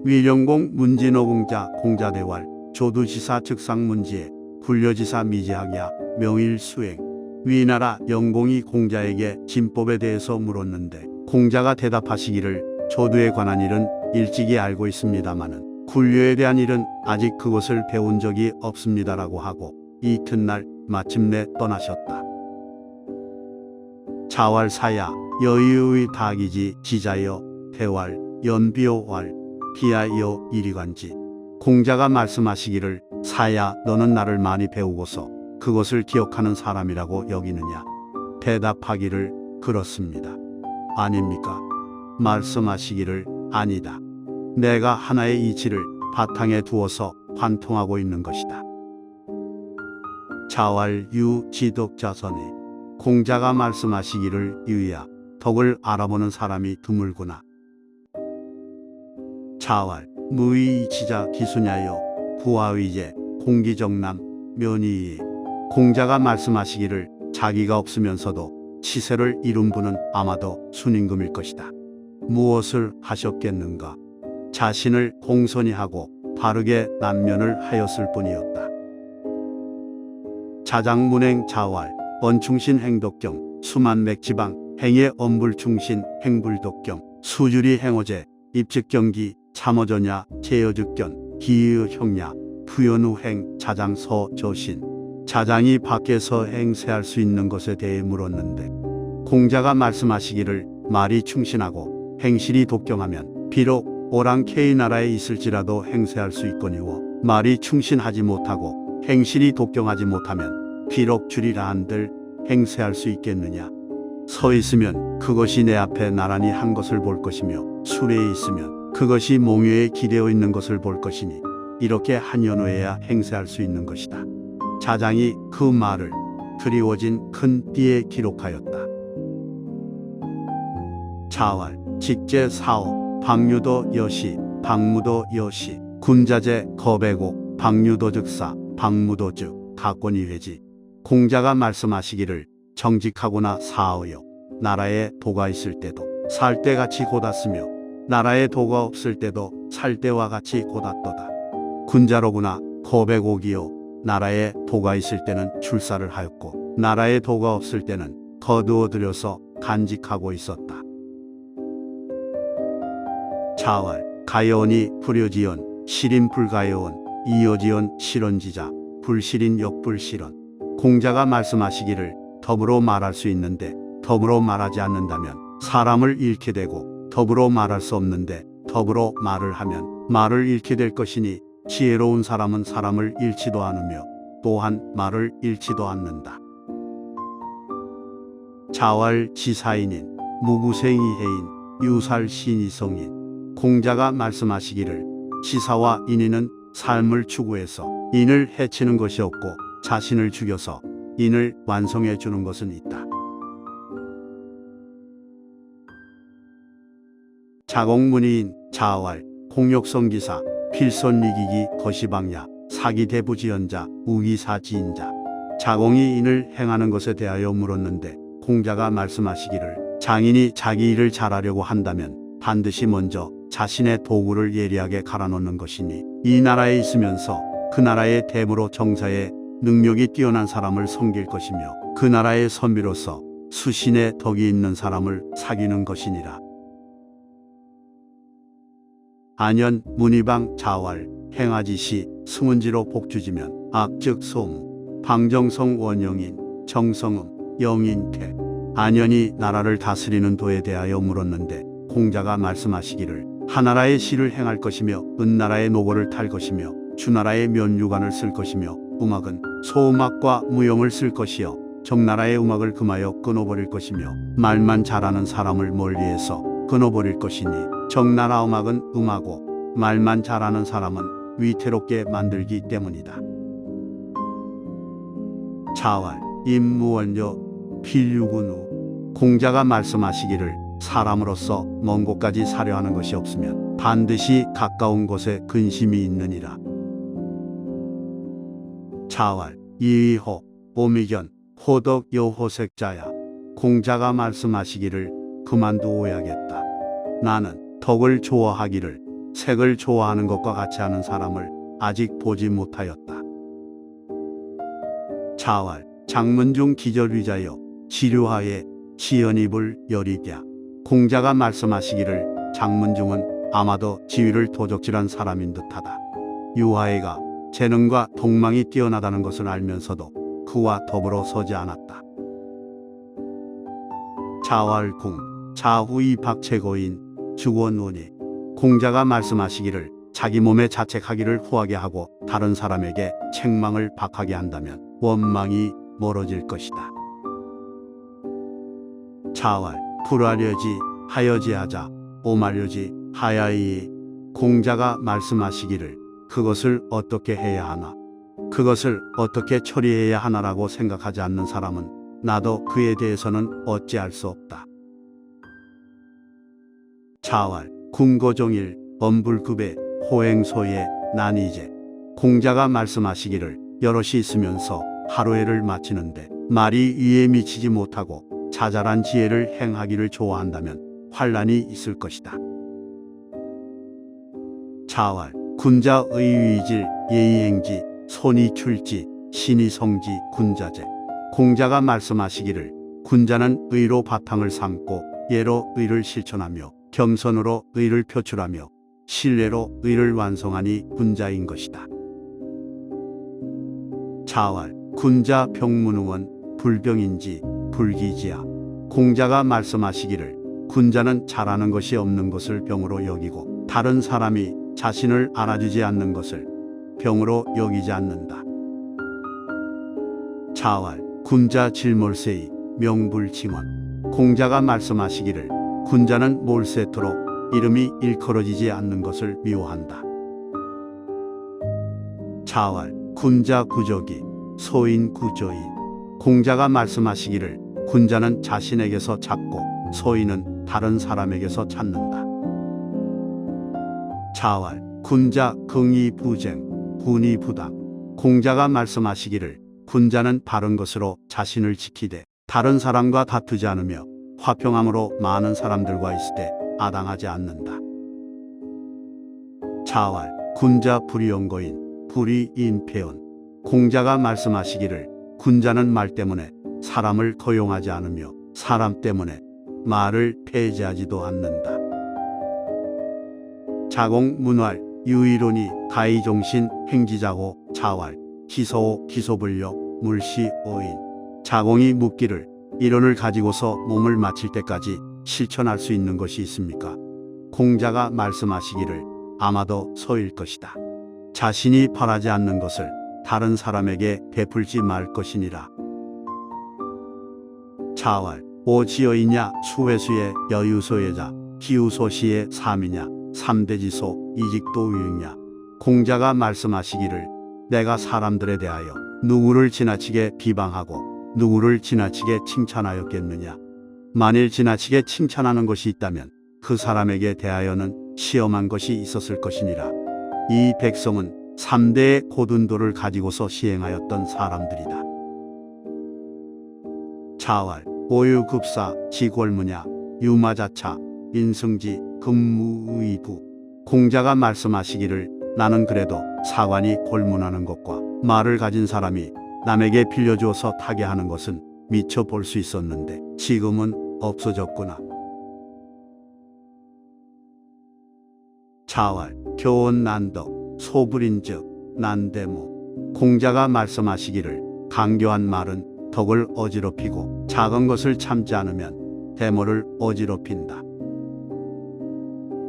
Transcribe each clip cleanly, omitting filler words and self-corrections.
위령공 문진호공자 공자대활 조두지사 즉상문지에 불려지사 미지학야 명일수행. 위나라 영공이 공자에게 진법에 대해서 물었는데 공자가 대답하시기를 조두에 관한 일은 일찍이 알고 있습니다마는 굴려에 대한 일은 아직 그것을 배운 적이 없습니다라고 하고 이튿날 마침내 떠나셨다. 자왈사야 여의의 다기지 지자여 대활 연비오활 비하여 이리관지. 공자가 말씀하시기를 사야 너는 나를 많이 배우고서 그것을 기억하는 사람이라고 여기느냐. 대답하기를 그렇습니다. 아닙니까? 말씀하시기를 아니다. 내가 하나의 이치를 바탕에 두어서 관통하고 있는 것이다. 자왈유 지덕자선에 공자가 말씀하시기를 유야 덕을 알아보는 사람이 드물구나. 자왈 무의지자 기수냐여 부하의제 공기정남 면이이. 공자가 말씀하시기를 자기가 없으면서도 치세를 이룬 분은 아마도 순임금일 것이다. 무엇을 하셨겠는가? 자신을 공손히 하고 바르게 난면을 하였을 뿐이었다. 자장문행 자왈 원충신 행덕경 수만맥지방 행의 엄불충신 행불덕경 수주리 행어제 입직경기 참어저냐 제여즉견 기의 형냐 부연우행 자장서 저신. 자장이 밖에서 행세할 수 있는 것에 대해 물었는데 공자가 말씀하시기를 말이 충신하고 행실이 독경하면 비록 오랑캐의 나라에 있을지라도 행세할 수 있거니와 말이 충신하지 못하고 행실이 독경하지 못하면 비록 주리라 한들 행세할 수 있겠느냐. 서 있으면 그것이 내 앞에 나란히 한 것을 볼 것이며 수레에 있으면 그것이 몽유에 기대어 있는 것을 볼 것이니 이렇게 한연후에야 행세할 수 있는 것이다. 자장이 그 말을 그리워진 큰 띠에 기록하였다. 자왈 직제사오 박유도 여시 박무도 여시 군자재 거배곡 박유도 즉사 박무도 즉 가권이회지. 공자가 말씀하시기를 정직하구나 사하여 나라에 도가 있을 때도 살 때같이 곧았으며 나라에 도가 없을 때도 살 때와 같이 곧았도다. 군자로구나 거배곡이요 나라에 도가 있을 때는 출사를 하였고 나라에 도가 없을 때는 거두어 들여서 간직하고 있었다. 자왈 가여원이 불효지연 실인 불가여원 이여지연 실언지자 불실인 역불실언. 공자가 말씀하시기를 더불어 말할 수 있는데 더불어 말하지 않는다면 사람을 잃게 되고 더불어 말할 수 없는데 더불어 말을 하면 말을 잃게 될 것이니 지혜로운 사람은 사람을 잃지도 않으며 또한 말을 잃지도 않는다. 자왈 지사인인 무구생이해인 유살신이성인. 공자가 말씀하시기를 지사와 인인은 삶을 추구해서 인을 해치는 것이 없고 자신을 죽여서 인을 완성해 주는 것은 있다. 자공문의인 자왈 공욕성기사 필선리기기 거시방야 사기대부지연자 우기사지인자. 자공이 인을 행하는 것에 대하여 물었는데 공자가 말씀하시기를 장인이 자기 일을 잘하려고 한다면 반드시 먼저 자신의 도구를 예리하게 갈아놓는 것이니 이 나라에 있으면서 그 나라의 대무로 정사에 능력이 뛰어난 사람을 섬길 것이며 그 나라의 선비로서 수신의 덕이 있는 사람을 사귀는 것이니라. 안연 문희방 자왈 행하지시 승운지로 복주지면 악즉 소무 방정성 원영인 정성음 영인태. 안연이 나라를 다스리는 도에 대하여 물었는데 공자가 말씀하시기를 하나라의 시를 행할 것이며 은나라의 노고를 탈 것이며 주나라의 면류관을 쓸 것이며 음악은 소음악과 무용을 쓸 것이요 적나라의 음악을 금하여 끊어버릴 것이며 말만 잘하는 사람을 멀리해서 끊어버릴 것이니 적나라 음악은 음하고 말만 잘하는 사람은 위태롭게 만들기 때문이다. 자왈 임무원여 필유군우. 공자가 말씀하시기를 사람으로서 먼 곳까지 사려 하는 것이 없으면 반드시 가까운 곳에 근심이 있느니라. 자왈 이의호 오미견 호덕 여호색자야. 공자가 말씀하시기를 그만두어야겠다. 나는 덕을 좋아하기를 색을 좋아하는 것과 같이 하는 사람을 아직 보지 못하였다. 자왈 장문중 기절위자여 지류하에 지연입을 열이랴. 공자가 말씀하시기를 장문중은 아마도 지위를 도적질한 사람인 듯하다. 유하애가 재능과 동망이 뛰어나다는 것을 알면서도 그와 더불어 서지 않았다. 자왈궁 자후이 박채거인 주원원이 공자가 말씀하시기를 자기 몸에 자책하기를 후하게 하고 다른 사람에게 책망을 박하게 한다면 원망이 멀어질 것이다. 자왈 불하려지 하여지하자 오마려지 하야이. 공자가 말씀하시기를 그것을 어떻게 해야 하나, 그것을 어떻게 처리해야 하나라고 생각하지 않는 사람은 나도 그에 대해서는 어찌할 수 없다. 자왈 궁거종일 엄불급의 호행소에 난이제. 공자가 말씀하시기를 여럿이 있으면서 하루해를 마치는데 말이 이에 미치지 못하고 자잘한 지혜를 행하기를 좋아한다면 환란이 있을 것이다. 자왈 군자 의위질 예의행지 손이 출지 신이 성지 군자제. 공자가 말씀하시기를 군자는 의로 바탕을 삼고 예로 의를 실천하며 겸손으로 의를 표출하며 신뢰로 의를 완성하니 군자인 것이다. 자왈 군자 병문의원 불병인지 불기지야. 공자가 말씀하시기를 군자는 잘하는 것이 없는 것을 병으로 여기고 다른 사람이 자신을 알아주지 않는 것을 병으로 여기지 않는다. 자왈 군자 질몰세이 명불칭원. 공자가 말씀하시기를 군자는 몰세토록 이름이 일컬어지지 않는 것을 미워한다. 자왈 군자 구적이 소인 구저인. 공자가 말씀하시기를 군자는 자신에게서 찾고 소인은 다른 사람에게서 찾는다. 자왈 군자 긍이 부쟁 군이 부당. 공자가 말씀하시기를 군자는 바른 것으로 자신을 지키되 다른 사람과 다투지 않으며 화평함으로 많은 사람들과 있을 때 아당하지 않는다. 자왈 군자 불이연거인 불이 인패언. 공자가 말씀하시기를 군자는 말 때문에 사람을 거용하지 않으며 사람 때문에 말을 폐지하지도 않는다. 자공 문활 유의론이 가이종신 행지자고 자왈 기소호 기소불력 물시 어인. 자공이 묻기를 이론을 가지고서 몸을 마칠 때까지 실천할 수 있는 것이 있습니까? 공자가 말씀하시기를 아마도 소일 것이다. 자신이 바라지 않는 것을 다른 사람에게 베풀지 말 것이니라. 자왈 오지여이냐 수회수의 여유소예자 기우소시의 삼이냐 삼대지소 이직도 유익냐. 공자가 말씀하시기를 내가 사람들에 대하여 누구를 지나치게 비방하고 누구를 지나치게 칭찬하였겠느냐. 만일 지나치게 칭찬하는 것이 있다면 그 사람에게 대하여는 시험한 것이 있었을 것이니라. 이 백성은 3대의 고둔도를 가지고서 시행하였던 사람들이다. 자왈 오유급사 지골무냐 유마자차 인승지 금무의부. 공자가 말씀하시기를 나는 그래도 사관이 골문하는 것과 말을 가진 사람이 남에게 빌려주어서 타게 하는 것은 미처 볼 수 있었는데 지금은 없어졌구나. 자왈 교원난덕 소불인즉 난대모. 공자가 말씀하시기를 강교한 말은 덕을 어지럽히고 작은 것을 참지 않으면 대모를 어지럽힌다.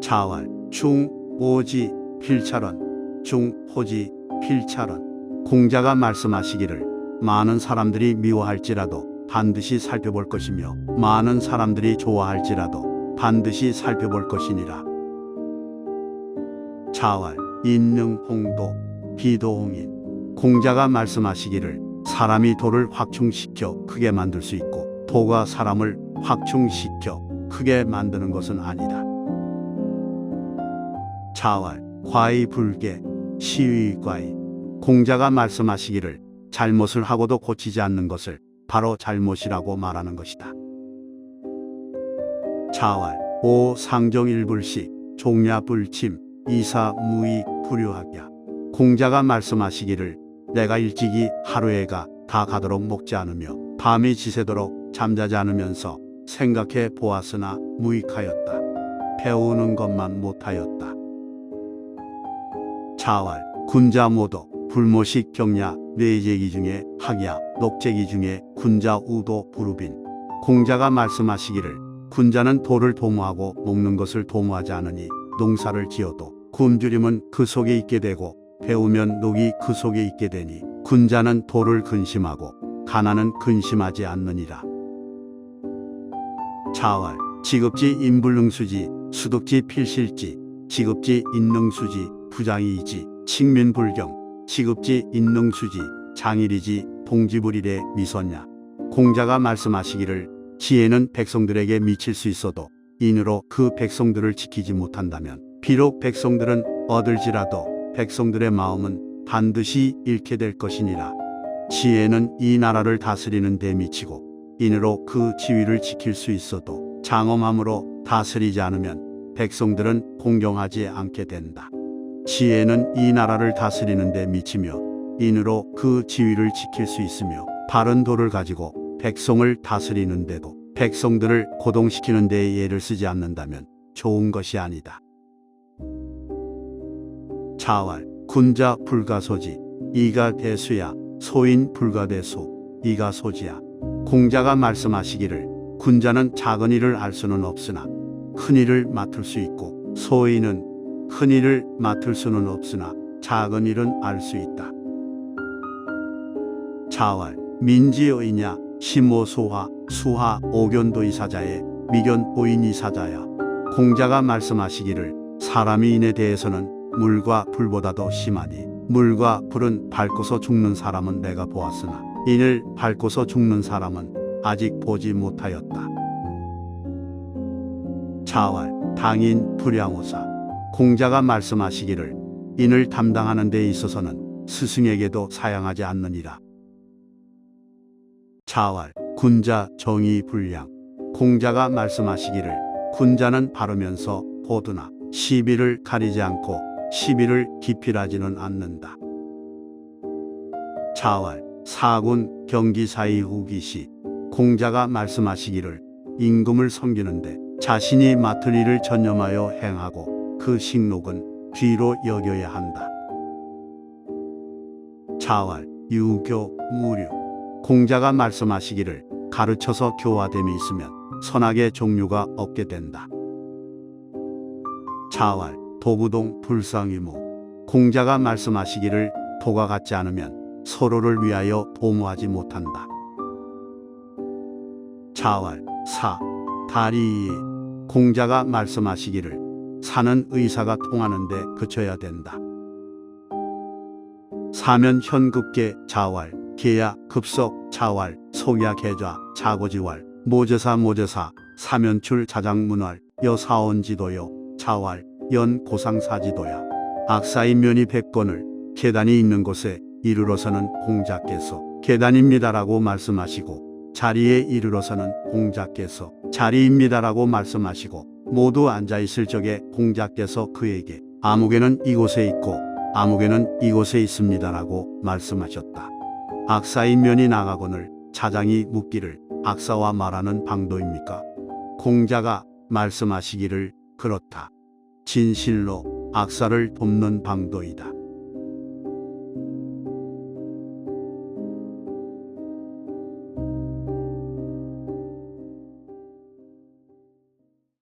자왈 중오지 필찰원 중호지 필찰원. 공자가 말씀하시기를 많은 사람들이 미워할지라도 반드시 살펴볼 것이며 많은 사람들이 좋아할지라도 반드시 살펴볼 것이니라. 자왈 인능홍도 비도홍인. 공자가 말씀하시기를 사람이 돌을 확충시켜 크게 만들 수 있고 도가 사람을 확충시켜 크게 만드는 것은 아니다. 자왈 과의불개 시의과의. 공자가 말씀하시기를 잘못을 하고도 고치지 않는 것을 바로 잘못이라고 말하는 것이다. 자왈 오상정일불식 종야불침 이사무이 불효하랴. 공자가 말씀하시기를 내가 일찍이 하루해가 다 가도록 먹지 않으며 밤이 지새도록 잠자지 않으면서 생각해 보았으나 무익하였다. 배우는 것만 못하였다. 자왈 군자 모도 불모식 경야 뇌제기 중에 학야 녹제기 중에 군자 우도 부르빈. 공자가 말씀하시기를 군자는 돌을 도모하고 먹는 것을 도모하지 않으니 농사를 지어도 굶주림은 그 속에 있게 되고 배우면 녹이 그 속에 있게 되니 군자는 돌을 근심하고 가난은 근심하지 않느니라. 자왈 지급지 인불능수지 수득지 필실지 지급지 인능수지 부장이이지 칙민불경 지급지 인능수지 장일이지 동지불일에 미소냐. 공자가 말씀하시기를 지혜는 백성들에게 미칠 수 있어도 인으로 그 백성들을 지키지 못한다면 비록 백성들은 얻을지라도 백성들의 마음은 반드시 잃게 될 것이니라. 지혜는 이 나라를 다스리는 데 미치고 인으로 그 지위를 지킬 수 있어도 장엄함으로 다스리지 않으면 백성들은 공경하지 않게 된다. 지혜는 이 나라를 다스리는 데 미치며 인으로 그 지위를 지킬 수 있으며 바른 도를 가지고 백성을 다스리는데도 백성들을 고동시키는 데에 애를 쓰지 않는다면 좋은 것이 아니다. 자왈 군자 불가소지 이가 대수야 소인 불가대수 이가 소지야. 공자가 말씀하시기를 군자는 작은 일을 알 수는 없으나 큰 일을 맡을 수 있고 소인은 큰 일을 맡을 수는 없으나 작은 일은 알 수 있다. 자왈 민지어이냐 심오소화 수하 오견도이사자의 미견오인이사자야. 공자가 말씀하시기를 사람이 인에 대해서는 물과 불보다도 심하니 물과 불은 밟고서 죽는 사람은 내가 보았으나 인을 밟고서 죽는 사람은 아직 보지 못하였다. 자왈 당인 불양호사. 공자가 말씀하시기를 인을 담당하는 데 있어서는 스승에게도 사양하지 않느니라. 자왈 군자 정의 불량. 공자가 말씀하시기를 군자는 바르면서 보드나 시비를 가리지 않고 시비를 기필하지는 않는다. 자왈 사군 경기사의 후기시. 공자가 말씀하시기를 임금을 섬기는데 자신이 맡을 일을 전념하여 행하고 그 식록은 뒤로 여겨야 한다. 자왈 유교 무류. 공자가 말씀하시기를 가르쳐서 교화됨이 있으면 선악의 종류가 없게 된다. 자왈 도구동 불상의무. 공자가 말씀하시기를 도가 같지 않으면 서로를 위하여 도모하지 못한다. 자왈 사 다리이. 공자가 말씀하시기를 사는 의사가 통하는데 그쳐야 된다. 사면 현급계 자왈 계야 급석 자왈 속야 계좌 자고지왈 모제사 모제사 사면출 자장문활 여사원지도요 자왈 연고상사지도야. 악사인면이 100건을 계단이 있는 곳에 이르러서는 공자께서 계단입니다라고 말씀하시고 자리에 이르러서는 공자께서 자리입니다라고 말씀하시고 모두 앉아있을 적에 공자께서 그에게 아무개는 이곳에 있고 아무개는 이곳에 있습니다라고 말씀하셨다. 악사인면이 나가거늘 자장이 묻기를 악사와 말하는 방도입니까? 공자가 말씀하시기를 그렇다. 진실로 악사를 돕는 방도이다.